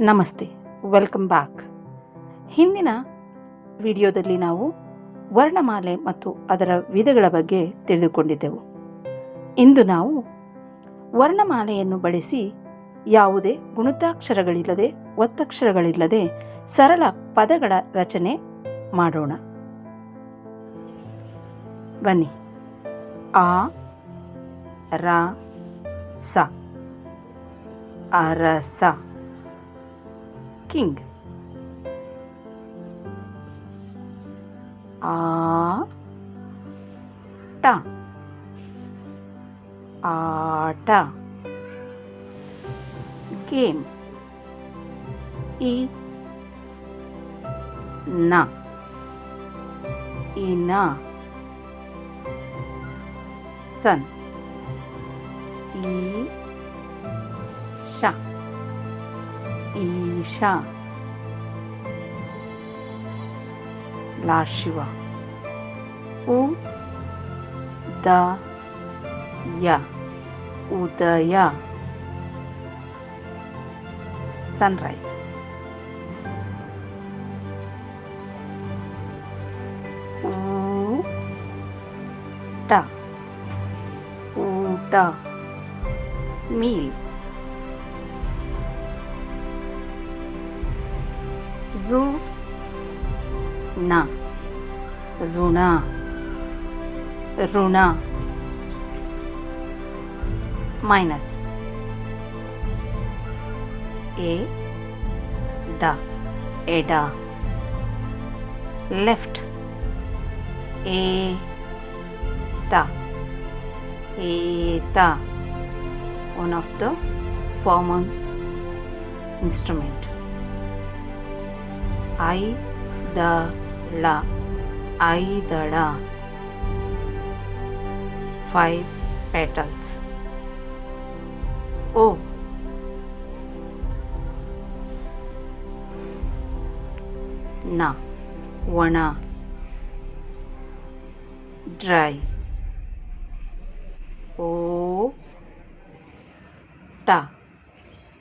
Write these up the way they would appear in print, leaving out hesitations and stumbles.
ನಮಸ್ತೆ, welcome back. ಹಿಂದಿನ ವಿಡಿಯೋದಲ್ಲಿ ನಾವು ವರ್ಣಮಾಲೆ ಮತ್ತು ಅದರ ವಿಧಗಳ ಬಗ್ಗೆ ತಿಳಿದುಕೊಂಡಿದ್ದೆವು. ಇಂದು ನಾವು ವರ್ಣಮಾಲೆಯನ್ನು ಬಳಸಿ ಯಾವುದೇ ಗುಣಿತಾಕ್ಷರಗಳಿಲ್ಲದೆ ಒತ್ತಕ್ಷರಗಳಿಲ್ಲದೆ ಸರಳ ಪದಗಳ ರಚನೆ ಮಾಡೋಣ. ಬನ್ನಿ. ಆ ರ ಸ, ಅರಸ. ಕಿಂಗ್. ಆಟ, ಆಟ. ಗೇಮ್. ಇನ, ಇನ. ಸನ್. ಈಶ, ಈಶಾ. ಲಾರ್ಡ್ ಉದಯ, ಉದಯ. ಸನ್ರೈಸ್. ಊಟ, ಊಟ. ಮೀಲ್. ಋಣ, ಋಣ, ಋಣ. ಮೈನಸ್. ಎಡ, ಎಡ. ಲೆಫ್ಟ್. ಏತ, ಏತ. One of the performance instrument. ಐದಳ, ಐದಳ. 5 petals. O, ನ, ಒಣ. ಡ್ರೈ. ಓ, ಟ,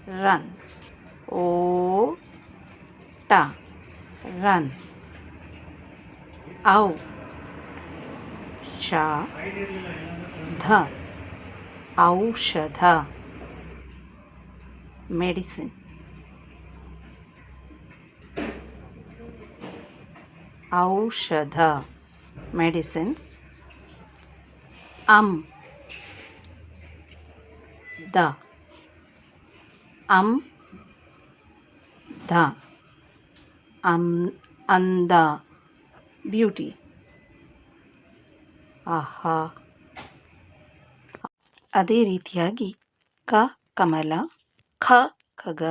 ರನ್. ಓ, ಟ, ರನ್. ಔ, ಷ, ಧ, ಔಷಧ. ಮೆಡಿಸಿನ್. ಔಷಧ, ಮೆಡಿಸಿನ್. ದ, ದ, ಅಂದ. ಬ್ಯೂಟಿ. ಆಹಾ. ಅದೇ ರೀತಿಯಾಗಿ ಕ, ಕಮಲ. ಖ, ಖಗ.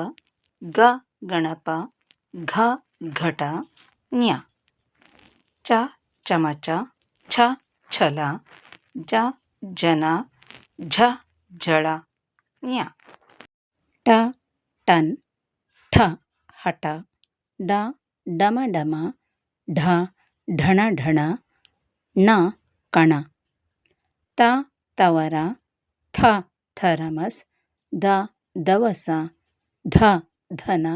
ಗ, ಗಣಪ. ಘ, ಘಟ. ನ್ಯ, ಚ, ಚಮಚ. ಛ, ಛಲ. ಜ, ಜನ. ಝ, ಝಳ. ನ್ಯ, ಟ, ಟನ್. ಠ, ಹಠ. ಡ, ಡಮ ಡಮ. ಢ, ಢಣ ಢಣ. ಣ, ಕಣ. ತ, ತವರ. ಥ, ಥರಮಸ್. ದ, ದವಸ. ಧ, ಧನ.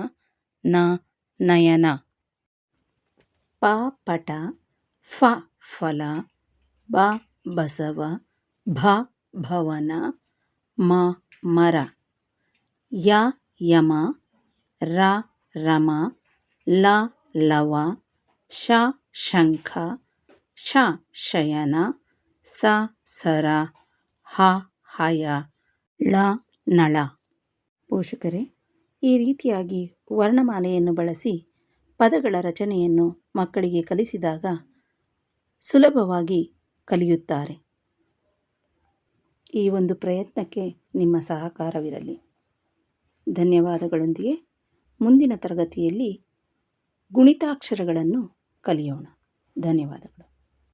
ನ, ನಯನ. ಪ, ಪಟ. ಫ, ಫಲ. ಬ, ಬಸವ. ಭ, ಭವನ. ಮ, ಮರ. ಯ, ಯಮ. ರ, ರಮ. ಲ, ಲವ. ಶ, ಶಂಖ. ಶ, ಶಯನ. ಸ, ಸರ. ಹ, ಹಯ. ಳ, ನಳ. ಪೋಷಕರೇ, ಈ ರೀತಿಯಾಗಿ ವರ್ಣಮಾಲೆಯನ್ನು ಬಳಸಿ ಪದಗಳ ರಚನೆಯನ್ನು ಮಕ್ಕಳಿಗೆ ಕಲಿಸಿದಾಗ ಸುಲಭವಾಗಿ ಕಲಿಯುತ್ತಾರೆ. ಈ ಒಂದು ಪ್ರಯತ್ನಕ್ಕೆ ನಿಮ್ಮ ಸಹಕಾರವಿರಲಿ. ಧನ್ಯವಾದಗಳೊಂದಿಗೆ ಮುಂದಿನ ತರಗತಿಯಲ್ಲಿ ಗುಣಿತಾಕ್ಷರಗಳನ್ನು ಕಲಿಯೋಣ. ಧನ್ಯವಾದಗಳು.